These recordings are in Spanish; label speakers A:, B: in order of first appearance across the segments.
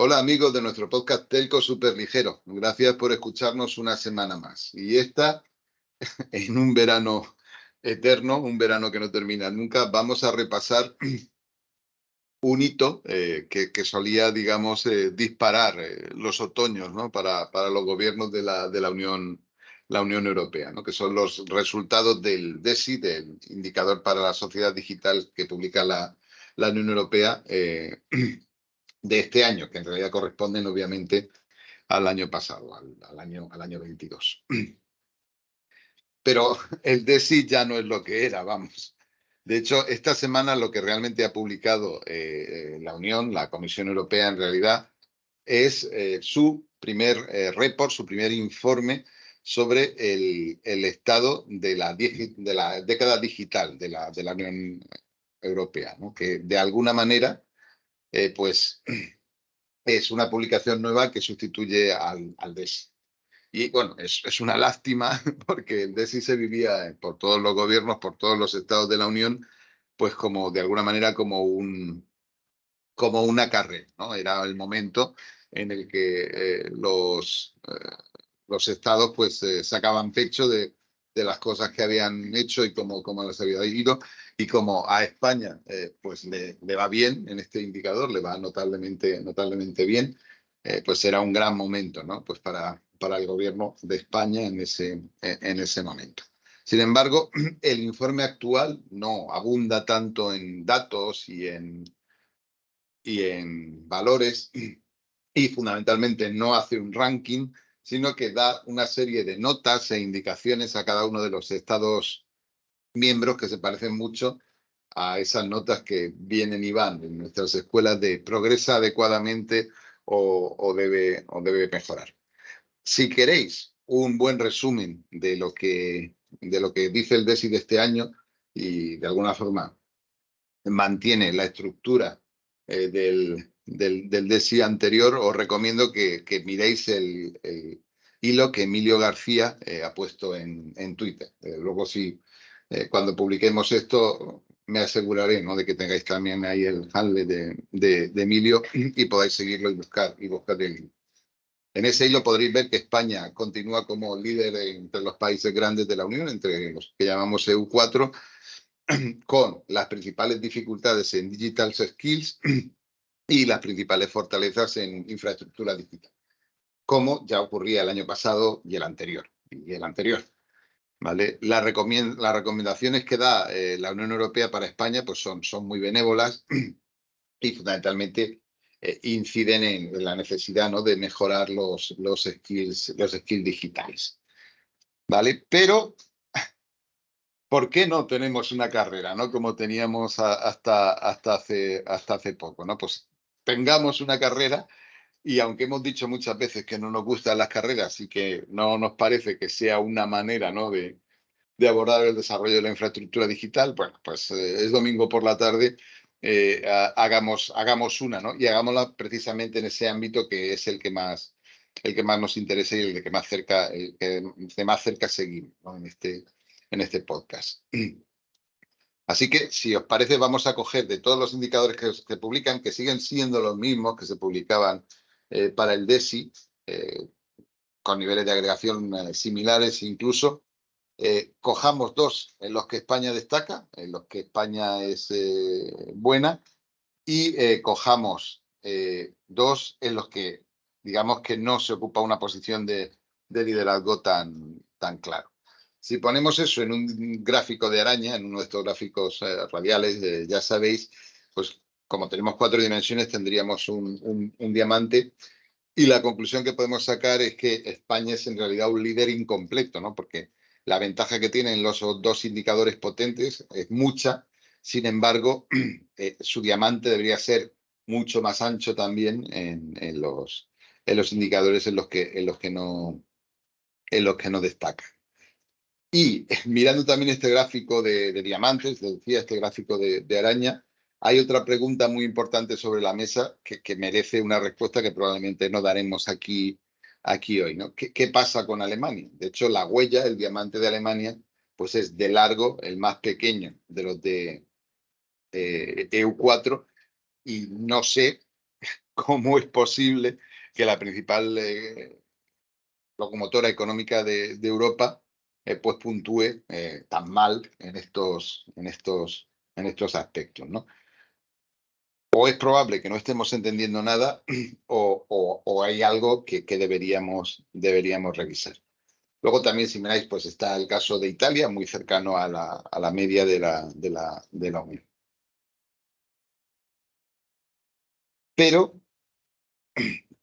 A: Hola amigos de nuestro podcast Telco Superligero. Gracias por escucharnos una semana más. Y esta, en un verano eterno, un verano que no termina nunca, vamos a repasar un hito que solía, digamos, disparar los otoños, ¿no? para los gobiernos de la Unión Europea, ¿no? Que son los resultados del DESI, del Indicador para la Sociedad Digital que publica la Unión Europea de este año, que en realidad corresponden obviamente al año pasado, al año 22. Pero el DESI ya no es lo que era, vamos. De hecho, esta semana lo que realmente ha publicado la Unión, la Comisión Europea en realidad, es su primer report, su primer informe sobre el estado de la década digital de la Unión Europea, ¿no? Que de alguna manera, pues es una publicación nueva que sustituye al DESI. Y bueno, es una lástima porque el DESI se vivía por todos los gobiernos, por todos los estados de la Unión, pues como de alguna manera como una carrera, ¿no? Era el momento en el que los estados pues sacaban pecho de las cosas que habían hecho y cómo las había ido. Y como a España pues le va bien en este indicador, le va notablemente bien, pues era un gran momento, ¿no? Pues para el gobierno de España en ese momento. Sin embargo, el informe actual no abunda tanto en datos y en valores y fundamentalmente no hace un ranking, sino que da una serie de notas e indicaciones a cada uno de los estados miembros que se parecen mucho a esas notas que vienen y van en nuestras escuelas de progresa adecuadamente o debe mejorar. Si queréis un buen resumen de lo que dice el DESI de este año y de alguna forma mantiene la estructura del DESI anterior, os recomiendo que miréis el hilo que Emilio García ha puesto en Twitter. Luego, si cuando publiquemos esto, me aseguraré, ¿no?, de que tengáis también ahí el handle de Emilio y podáis seguirlo y buscar el hilo. En ese hilo podréis ver que España continúa como líder entre los países grandes de la Unión, entre los que llamamos EU4, con las principales dificultades en digital skills y las principales fortalezas en infraestructura digital, como ya ocurría el año pasado y el anterior. ¿Vale? Las recomendaciones que da la Unión Europea para España pues son muy benévolas y fundamentalmente inciden en la necesidad, ¿no?, de mejorar los skills digitales. ¿Vale? Pero ¿por qué no tenemos una carrera, ¿no?, como teníamos hasta hace poco, ¿no? Pues tengamos una carrera y aunque hemos dicho muchas veces que no nos gustan las carreras y que no nos parece que sea una manera, ¿no?, de abordar el desarrollo de la infraestructura digital, bueno, pues es domingo por la tarde, hagamos una, ¿no? Y hagámosla precisamente en ese ámbito que es el que más nos interesa y el que más cerca, de más cerca seguimos, ¿no?, en este podcast. Así que, si os parece, vamos a coger de todos los indicadores que se publican, que siguen siendo los mismos que se publicaban para el DESI, con niveles de agregación similares incluso, cojamos dos en los que España destaca, en los que España es buena, y cojamos dos en los que, digamos, que no se ocupa una posición de liderazgo tan claro. Si ponemos eso en un gráfico de araña, en uno de estos gráficos radiales, ya sabéis, pues como tenemos 4 dimensiones, tendríamos un diamante. Y la conclusión que podemos sacar es que España es en realidad un líder incompleto, ¿no? Porque la ventaja que tienen los dos indicadores potentes es mucha. Sin embargo, su diamante debería ser mucho más ancho también en los indicadores en los que no destaca. Y mirando también este gráfico de diamantes, decía, este gráfico de araña, hay otra pregunta muy importante sobre la mesa que merece una respuesta que probablemente no daremos aquí hoy, ¿no? ¿Qué pasa con Alemania? De hecho, la huella, el diamante de Alemania, pues es de largo el más pequeño de los de EU4 y no sé cómo es posible que la principal locomotora económica de Europa pues puntúe tan mal en estos aspectos, ¿no? O es probable que no estemos entendiendo nada o hay algo que deberíamos revisar. Luego también, si miráis, pues está el caso de Italia, muy cercano a la media de la Unión. Pero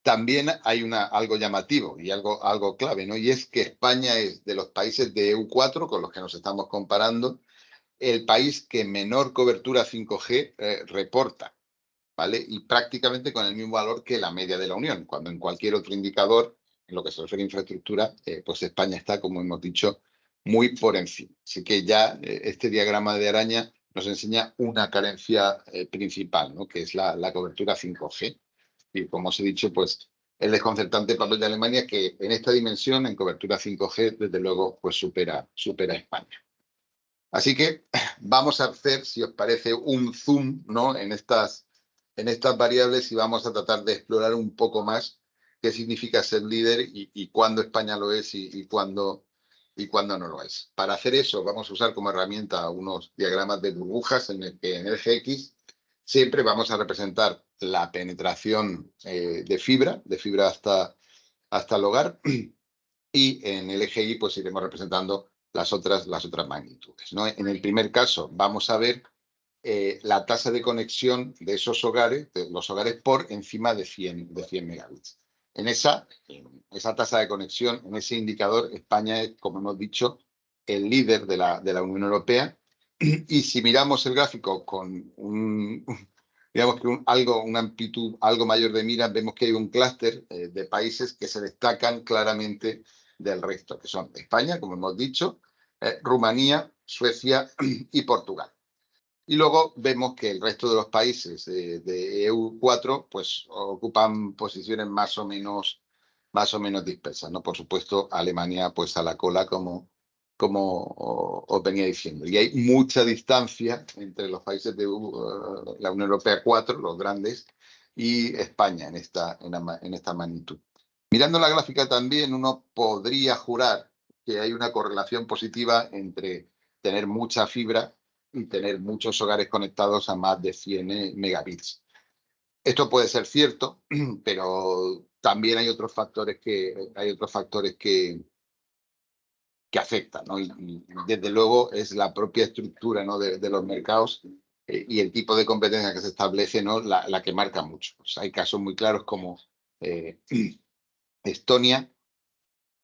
A: también hay algo llamativo y algo clave, ¿no? Y es que España es de los países de EU4 con los que nos estamos comparando, el país que menor cobertura 5G reporta, ¿vale? Y prácticamente con el mismo valor que la media de la Unión, cuando en cualquier otro indicador, en lo que se refiere a infraestructura, pues España está, como hemos dicho, muy por encima. Así que ya este diagrama de araña nos enseña una carencia principal, ¿no? Que es la cobertura 5G. Y como os he dicho, pues el desconcertante papel de Alemania, que en esta dimensión, en cobertura 5G, desde luego, pues supera a España. Así que vamos a hacer, si os parece, un zoom, ¿no? en estas variables y vamos a tratar de explorar un poco más qué significa ser líder y cuándo España lo es y cuándo no lo es. Para hacer eso vamos a usar como herramienta unos diagramas de burbujas en el que en el GX siempre vamos a representar la penetración de fibra hasta el hogar, y en el eje Y pues iremos representando las otras magnitudes, ¿no? En el primer caso vamos a ver la tasa de conexión de esos hogares, de los hogares por encima de 100 megabits. En esa tasa de conexión, en ese indicador, España es, como hemos dicho, el líder de la Unión Europea. Y si miramos el gráfico con digamos que una amplitud algo mayor de mira, vemos que hay un clúster de países que se destacan claramente del resto, que son España, como hemos dicho, Rumanía, Suecia y Portugal. Y luego vemos que el resto de los países de EU4 pues ocupan posiciones más o menos dispersas, ¿no? Por supuesto, Alemania pues a la cola, como os venía diciendo. Y hay mucha distancia entre los países de la Unión Europea 4, los grandes, y España en esta magnitud. Mirando la gráfica también uno podría jurar que hay una correlación positiva entre tener mucha fibra y tener muchos hogares conectados a más de 100 megabits. Esto puede ser cierto, pero también hay otros factores que afectan, ¿no? Y desde luego es la propia estructura, ¿no? de los mercados y el tipo de competencia que se establece, ¿no? la que marca mucho. Pues hay casos muy claros como Estonia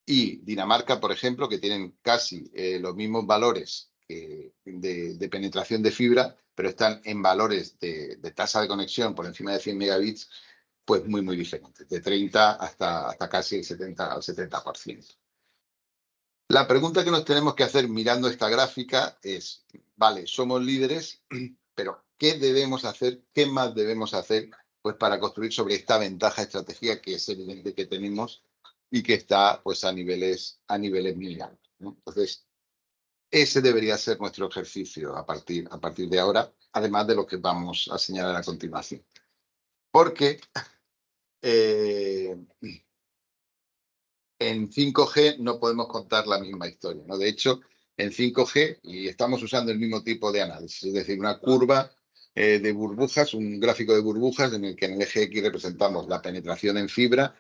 A: y Dinamarca, por ejemplo, que tienen casi los mismos valores de penetración de fibra, pero están en valores de tasa de conexión por encima de 100 megabits, pues muy, muy diferentes, de 30 hasta casi el 70%. La pregunta que nos tenemos que hacer mirando esta gráfica es, vale, somos líderes, pero ¿qué debemos hacer? ¿Qué más debemos hacer pues, para construir sobre esta ventaja estratégica que es evidente que tenemos y que está pues, a niveles muy altos, ¿no? Entonces, ese debería ser nuestro ejercicio a partir de ahora, además de lo que vamos a señalar a continuación. Porque en 5G no podemos contar la misma historia, ¿no? De hecho, en 5G, y estamos usando el mismo tipo de análisis, es decir, una curva de burbujas, un gráfico de burbujas en el que en el eje X representamos la penetración en fibra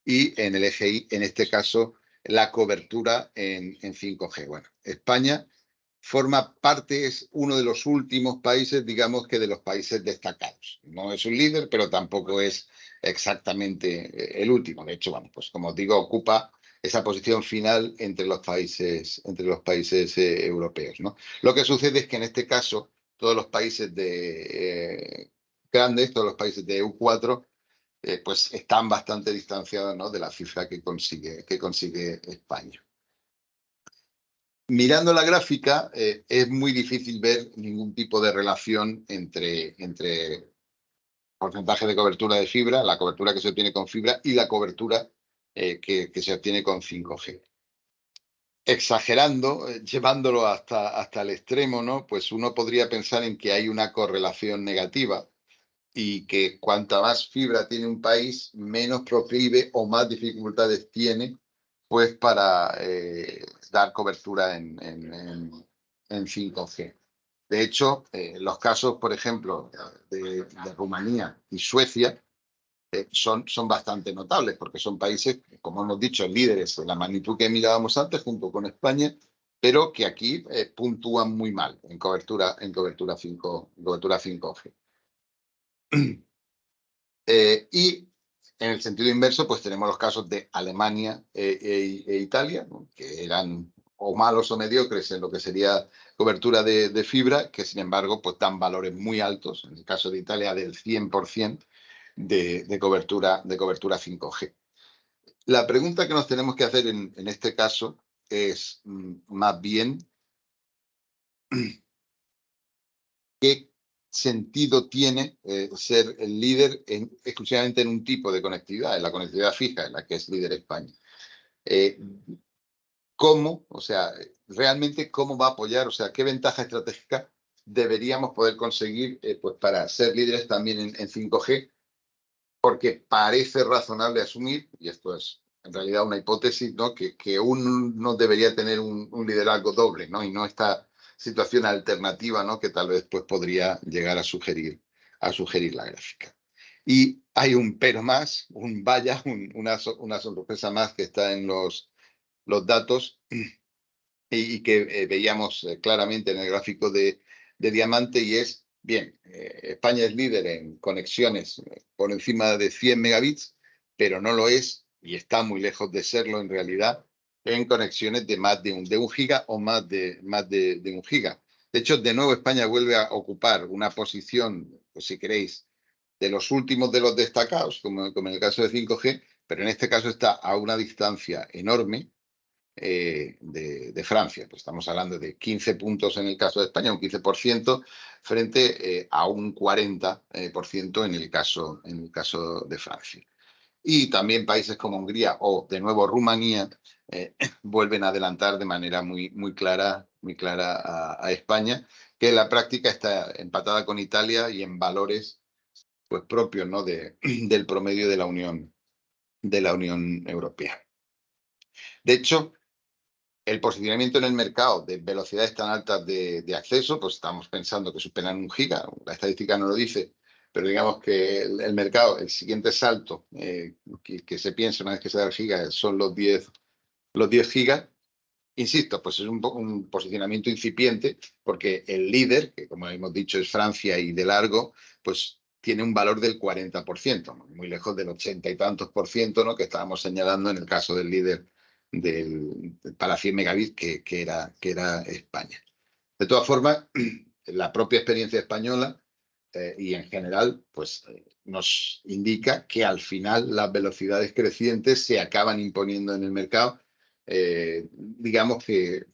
A: y en el eje Y, en este caso, la cobertura en 5G. Bueno, España forma parte, es uno de los últimos países, digamos que de los países destacados. No es un líder, pero tampoco es exactamente el último. De hecho, bueno, pues como os digo, ocupa esa posición final entre los países europeos, ¿no? Lo que sucede es que en este caso, todos los países grandes, todos los países de EU4, pues están bastante distanciados, ¿no? de la cifra que consigue España. Mirando la gráfica, es muy difícil ver ningún tipo de relación entre porcentaje de cobertura de fibra, la cobertura que se obtiene con fibra y la cobertura que se obtiene con 5G. Exagerando, llevándolo hasta el extremo, ¿no? Pues uno podría pensar en que hay una correlación negativa, y que cuanta más fibra tiene un país, menos proclive o más dificultades tiene pues para dar cobertura en 5G. De hecho, los casos, por ejemplo, de Rumanía y Suecia son bastante notables porque son países, como hemos dicho, líderes en la magnitud que mirábamos antes junto con España, pero que aquí puntúan muy mal en cobertura 5G. Y en el sentido inverso, pues tenemos los casos de Alemania e Italia, ¿no? Que eran o malos o mediocres en lo que sería cobertura de fibra, que sin embargo pues dan valores muy altos, en el caso de Italia del 100% de cobertura 5G. La pregunta que nos tenemos que hacer en este caso es más bien qué sentido tiene ser el líder exclusivamente en un tipo de conectividad, en la conectividad fija, en la que es líder España. ¿Cómo, o sea, realmente cómo va a apoyar, o sea, qué ventaja estratégica deberíamos poder conseguir pues para ser líderes también en 5G? Porque parece razonable asumir, y esto es en realidad una hipótesis, ¿no? que uno debería tener un liderazgo doble, ¿no? Y no esta situación alternativa, ¿no? Que tal vez pues, podría llegar a sugerir la gráfica. Y hay un pero más, un vaya, una sorpresa más que está en los datos y que veíamos claramente en el gráfico de Diamante, y es, bien, España es líder en conexiones por encima de 100 megabits, pero no lo es, y está muy lejos de serlo en realidad, en conexiones de más de un giga o más de un giga. De hecho, de nuevo España vuelve a ocupar una posición, pues si queréis, de los últimos de los destacados, como en el caso de 5G, pero en este caso está a una distancia enorme de Francia. Pues estamos hablando de 15 puntos en el caso de España, un 15%, frente a un 40% en el caso de Francia. Y también países como Hungría o, de nuevo, Rumanía vuelven a adelantar de manera muy clara a España, que en la práctica está empatada con Italia y en valores pues, propios, ¿no? del promedio de la Unión Europea. De hecho, el posicionamiento en el mercado de velocidades tan altas de acceso, pues estamos pensando que superan un giga, la estadística no lo dice, pero digamos que el mercado, el siguiente salto que se piensa una vez que se da el giga son los 10 gigas. Insisto, pues es un posicionamiento incipiente porque el líder, que como hemos dicho es Francia y de largo, pues tiene un valor del 40%, muy lejos del 80 y tantos por ciento, ¿no? Que estábamos señalando en el caso del líder para 100 megabits que era España. De todas formas, la propia experiencia española y en general pues nos indica que al final las velocidades crecientes se acaban imponiendo en el mercado, digamos que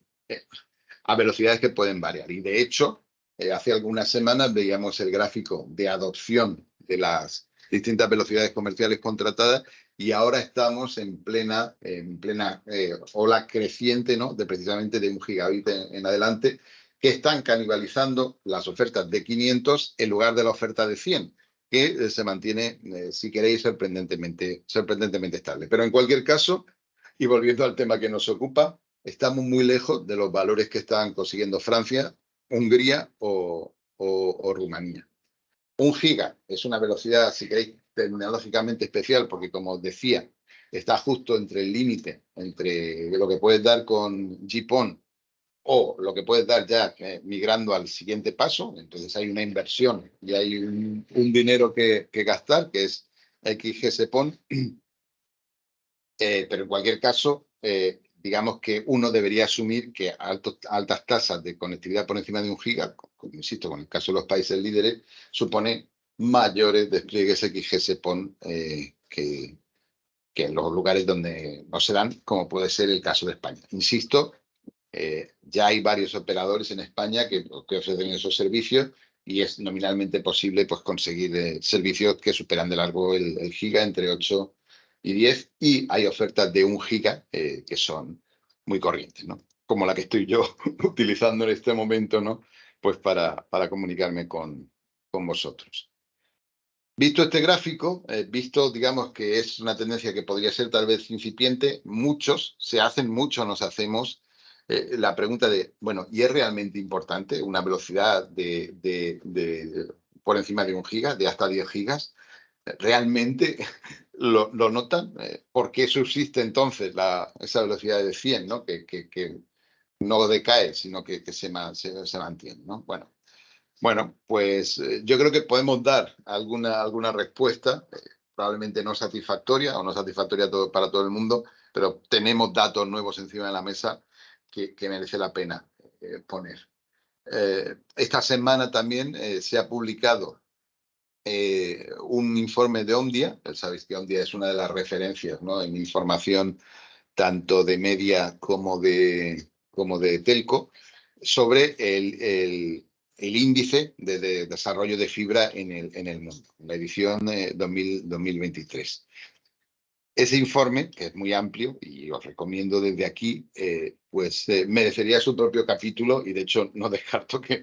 A: a velocidades que pueden variar. Y de hecho, hace algunas semanas veíamos el gráfico de adopción de las distintas velocidades comerciales contratadas y ahora estamos en plena ola creciente, ¿no? Precisamente de un gigabit en adelante, que están canibalizando las ofertas de 500 en lugar de la oferta de 100, que se mantiene, si queréis, sorprendentemente estable. Pero en cualquier caso, y volviendo al tema que nos ocupa, estamos muy lejos de los valores que están consiguiendo Francia, Hungría o Rumanía. Un giga es una velocidad, si queréis, tecnológicamente especial, porque como os decía, está justo entre el límite, entre lo que puedes dar con GPON o lo que puedes dar ya migrando al siguiente paso. Entonces hay una inversión y hay un dinero que gastar, que es XGS-PON. Pero en cualquier caso, digamos que uno debería asumir que altas tasas de conectividad por encima de un giga, insisto, con el caso de los países líderes, supone mayores despliegues XGS-PON que en los lugares donde no se dan, como puede ser el caso de España. Insisto, ya hay varios operadores en España que ofrecen esos servicios y es nominalmente posible pues, conseguir servicios que superan de largo el giga, entre 8 y 10, y hay ofertas de 1 giga que son muy corrientes, ¿no? Como la que estoy yo utilizando en este momento, ¿no? Pues para comunicarme con vosotros. Visto este gráfico, visto, digamos, que es una tendencia que podría ser tal vez incipiente, muchos se hacen, muchos nos hacemos la pregunta de, bueno, ¿y es realmente importante una velocidad por encima de 1 giga, de hasta 10 gigas? ¿Realmente lo notan? ¿Por qué subsiste entonces esa velocidad de 100, ¿no? Que no decae, sino que se mantiene, ¿no? Bueno, pues yo creo que podemos dar alguna respuesta, probablemente no satisfactoria o no satisfactoria para todo el mundo, pero tenemos datos nuevos encima de la mesa que merece la pena poner. Esta semana también se ha publicado un informe de Omdia. Sabéis que Omdia es una de las referencias, ¿no?, en información tanto de media como de telco, sobre el índice de desarrollo de fibra en el mundo, la edición 2023. Ese informe, que es muy amplio y os recomiendo desde aquí, merecería su propio capítulo, y de hecho no descarto que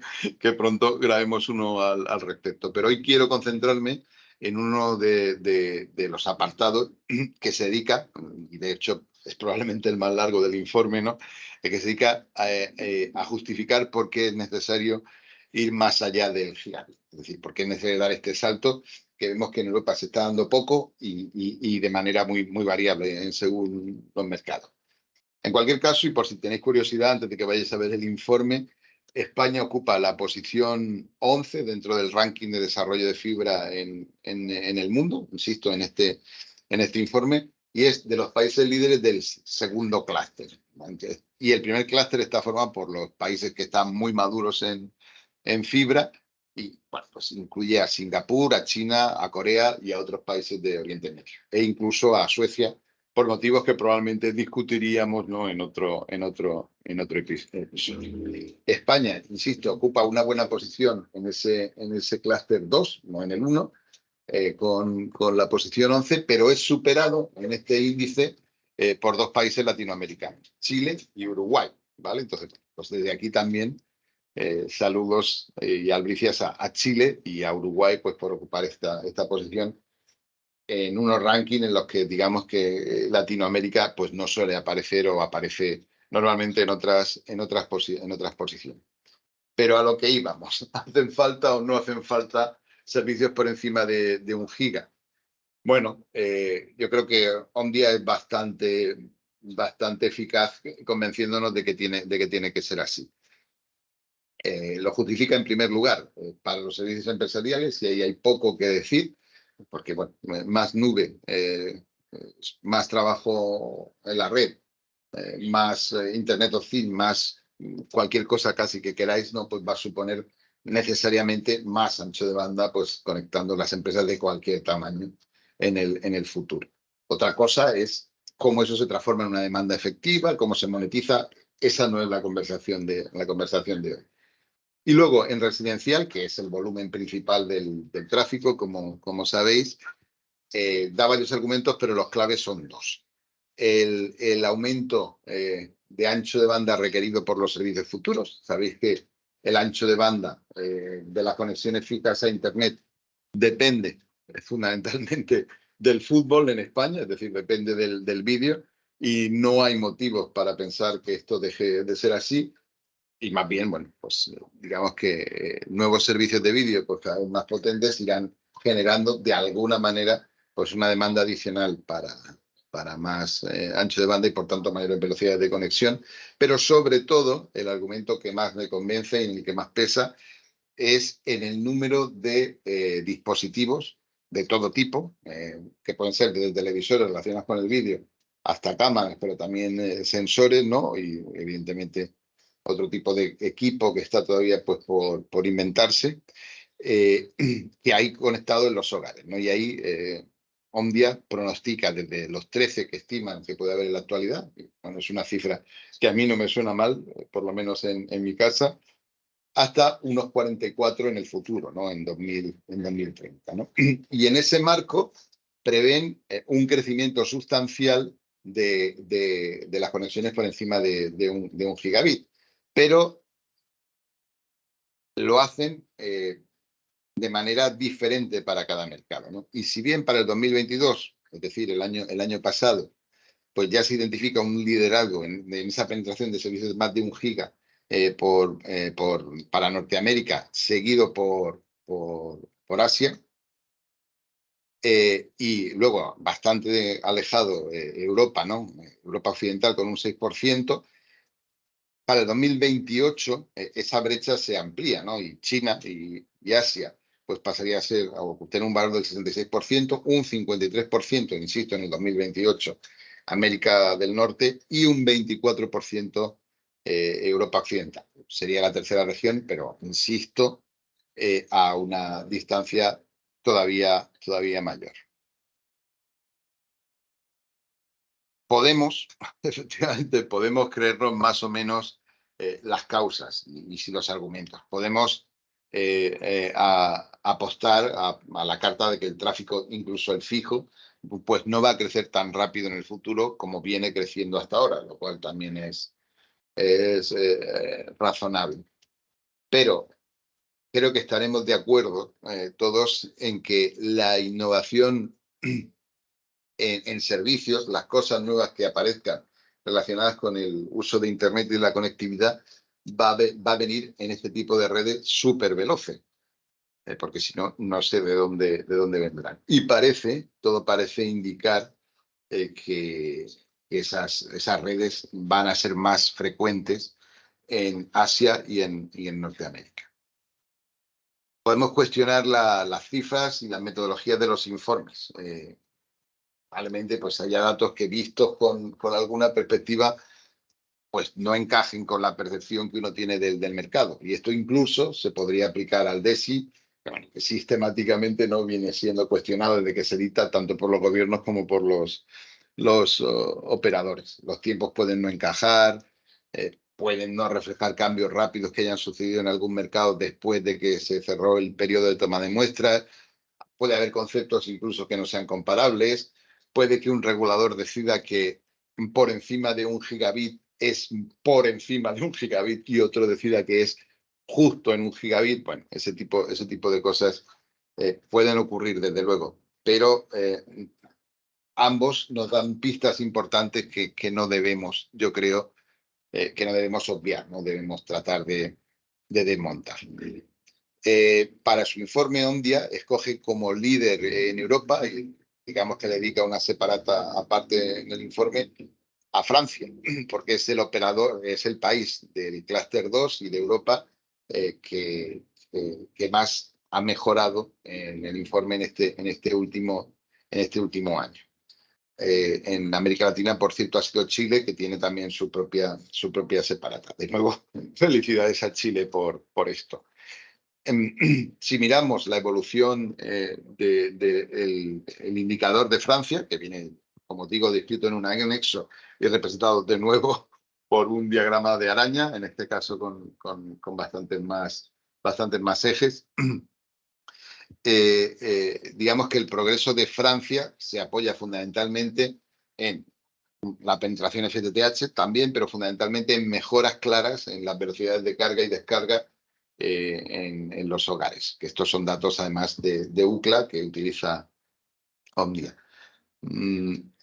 A: pronto grabemos uno al respecto. Pero hoy quiero concentrarme en uno de los apartados que se dedica, y de hecho es probablemente el más largo del informe, ¿no?, que se dedica a justificar por qué es necesario ir más allá del gigabit. Es decir, por qué es necesario dar este salto, que vemos que en Europa se está dando poco y de manera muy variable según los mercados. En cualquier caso, y por si tenéis curiosidad, antes de que vayáis a ver el informe, España ocupa la posición 11 dentro del ranking de desarrollo de fibra en el mundo, insisto, en este informe, y es de los países líderes del segundo clúster. Y el primer clúster está formado por los países que están muy maduros en fibra, y bueno, pues incluye a Singapur, a China, a Corea y a otros países de Oriente Medio, e incluso a Suecia, por motivos que probablemente discutiríamos, ¿no?, en otro episodio. España, insisto, ocupa una buena posición en ese clúster 2, no en el 1, con la posición 11, pero es superado en este índice por dos países latinoamericanos, Chile y Uruguay, ¿vale? Entonces, pues desde aquí también saludos y albricias a Chile y a Uruguay, pues por ocupar esta posición en unos rankings en los que digamos que Latinoamérica pues no suele aparecer, o aparece normalmente en otras posiciones. Pero a lo que íbamos, ¿hacen falta o no hacen falta servicios por encima de 1 giga? Bueno, yo creo que Omdia es bastante eficaz convenciéndonos de que tiene que ser así. Lo justifica en primer lugar para los servicios empresariales, y ahí hay poco que decir, porque bueno, más nube, más trabajo en la red, más Internet of Things, más cualquier cosa casi que queráis, ¿no?, pues va a suponer necesariamente más ancho de banda, pues conectando las empresas de cualquier tamaño en el futuro. Otra cosa es cómo eso se transforma en una demanda efectiva, cómo se monetiza. Esa no es la conversación de hoy. Y luego, en residencial, que es el volumen principal del tráfico, como sabéis, da varios argumentos, pero los claves son dos. El aumento de ancho de banda requerido por los servicios futuros. Sabéis que el ancho de banda de las conexiones fijas a Internet depende fundamentalmente del fútbol en España, es decir, depende del vídeo, y no hay motivos para pensar que esto deje de ser así. Y más bien, bueno, pues digamos que nuevos servicios de vídeo, pues cada vez más potentes, irán generando de alguna manera pues una demanda adicional para más ancho de banda y por tanto mayores velocidades de conexión. Pero sobre todo, el argumento que más me convence y el que más pesa es en el número de dispositivos de todo tipo, que pueden ser desde televisores relacionados con el vídeo hasta cámaras, pero también sensores, ¿no? Y evidentemente otro tipo de equipo que está todavía pues por inventarse, que hay conectado en los hogares, ¿no? Y ahí Omdia pronostica desde los 13 que estiman que puede haber en la actualidad. Bueno, es una cifra que a mí no me suena mal, por lo menos en mi casa, hasta unos 44 en el futuro, ¿no?, en 2030, ¿no? Y en ese marco prevén un crecimiento sustancial de las conexiones por encima de 1 gigabit, pero lo hacen de manera diferente para cada mercado, ¿no? Y si bien para el 2022, es decir, el año pasado, pues ya se identifica un liderazgo en esa penetración de servicios de más de 1 giga para Norteamérica, seguido por Asia, y luego bastante alejado Europa, ¿no? Europa Occidental con un 6%. Para el 2028 esa brecha se amplía, ¿no? Y China y Asia pues pasaría a ser, a obtener un valor del 66%, un 53%, insisto, en el 2028 América del Norte y un 24% Europa Occidental. Sería la tercera región, pero insisto, a una distancia todavía mayor. Podemos, efectivamente, podemos creernos más o menos las causas y si los argumentos. Podemos apostar a la carta de que el tráfico, incluso el fijo, pues no va a crecer tan rápido en el futuro como viene creciendo hasta ahora, lo cual también es razonable. Pero creo que estaremos de acuerdo todos en que la innovación en servicios, las cosas nuevas que aparezcan relacionadas con el uso de Internet y la conectividad, va a venir en este tipo de redes súper veloces, porque si no, no sé de dónde vendrán. Y todo parece indicar que esas redes van a ser más frecuentes en Asia y en Norteamérica. Podemos cuestionar las cifras y las metodologías de los informes. Probablemente pues haya datos que vistos con alguna perspectiva pues no encajen con la percepción que uno tiene del mercado. Y esto incluso se podría aplicar al DESI, que sistemáticamente no viene siendo cuestionado desde que se dicta tanto por los gobiernos como por los operadores. Los tiempos pueden no encajar, pueden no reflejar cambios rápidos que hayan sucedido en algún mercado después de que se cerró el periodo de toma de muestras. Puede haber conceptos incluso que no sean comparables. Puede que un regulador decida que por encima de 1 gigabit es por encima de 1 gigabit y otro decida que es justo en 1 gigabit. Bueno, ese tipo de cosas pueden ocurrir, desde luego, pero ambos nos dan pistas importantes que no debemos, yo creo, que no debemos obviar, no debemos tratar de desmontar. Para su informe, Omdia escoge como líder en Europa, y digamos que le dedica una separata aparte en el informe, a Francia, porque es el operador, es el país del clúster 2 y de Europa que más ha mejorado en el informe en este último año. En América Latina, por cierto, ha sido Chile, que tiene también su propia separata. De nuevo, felicidades a Chile por esto. Si miramos la evolución del indicador de Francia, que viene, como digo, descrito en un anexo y representado de nuevo por un diagrama de araña, en este caso con bastantes más ejes, digamos que el progreso de Francia se apoya fundamentalmente en la penetración FTTH también, pero fundamentalmente en mejoras claras en las velocidades de carga y descarga en los hogares, que estos son datos además de UCLA que utiliza Omdia.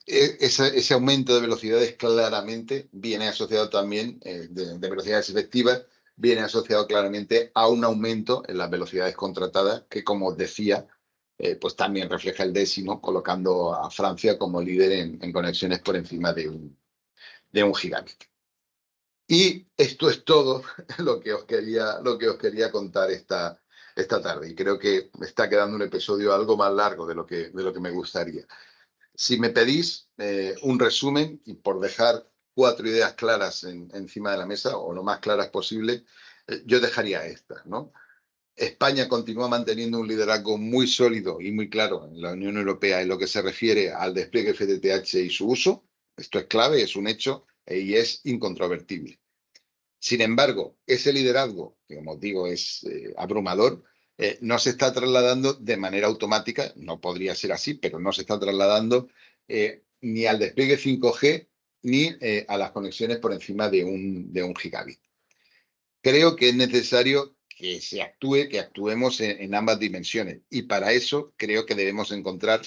A: Ese aumento de velocidades claramente viene asociado también, de velocidades efectivas, viene asociado claramente a un aumento en las velocidades contratadas, que como os decía, pues también refleja el décimo, colocando a Francia como líder en conexiones por encima de 1 gigabit. Y esto es todo lo que os quería contar esta tarde. Y creo que me está quedando un episodio algo más largo de lo que me gustaría. Si me pedís un resumen, y por dejar 4 ideas claras encima de la mesa, o lo más claras posible, yo dejaría estas, ¿no? España continúa manteniendo un liderazgo muy sólido y muy claro en la Unión Europea en lo que se refiere al despliegue FTTH y su uso. Esto es clave, es un hecho y es incontrovertible. Sin embargo, ese liderazgo, que como digo es abrumador, no se está trasladando de manera automática, no podría ser así, pero no se está trasladando ni al despliegue 5G ni a las conexiones por encima de un gigabit. Creo que es necesario que que actuemos en ambas dimensiones. Y para eso creo que debemos encontrar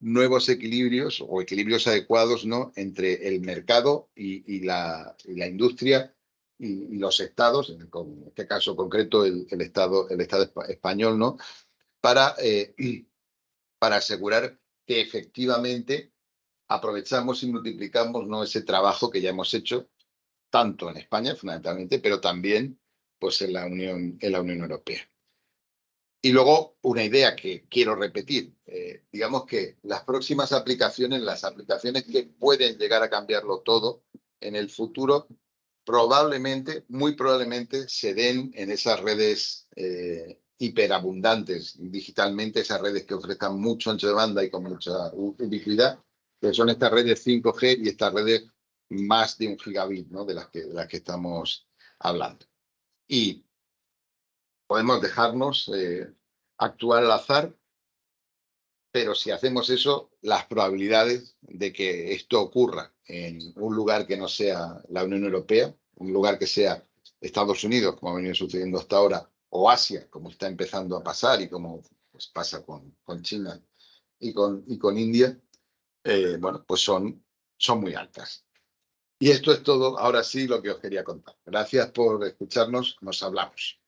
A: nuevos equilibrios o equilibrios adecuados, ¿no?, entre el mercado y la industria y los estados, en este caso concreto el Estado español, ¿no?, para, para asegurar que efectivamente aprovechamos y multiplicamos, ¿no?, ese trabajo que ya hemos hecho, tanto en España fundamentalmente, pero también pues, en la Unión Europea. Y luego una idea que quiero repetir, digamos que las próximas aplicaciones, las aplicaciones que pueden llegar a cambiarlo todo en el futuro, probablemente, muy probablemente, se den en esas redes hiperabundantes digitalmente, esas redes que ofrezcan mucho ancho de banda y con mucha ubicuidad, que son estas redes 5G y estas redes más de 1 gigabit, ¿no?, de las que estamos hablando. Y podemos dejarnos actuar al azar, pero si hacemos eso, las probabilidades de que esto ocurra en un lugar que no sea la Unión Europea, un lugar que sea Estados Unidos, como ha venido sucediendo hasta ahora, o Asia, como está empezando a pasar y como pues, pasa con China y con India, bueno, pues son muy altas. Y esto es todo, ahora sí, lo que os quería contar. Gracias por escucharnos, nos hablamos.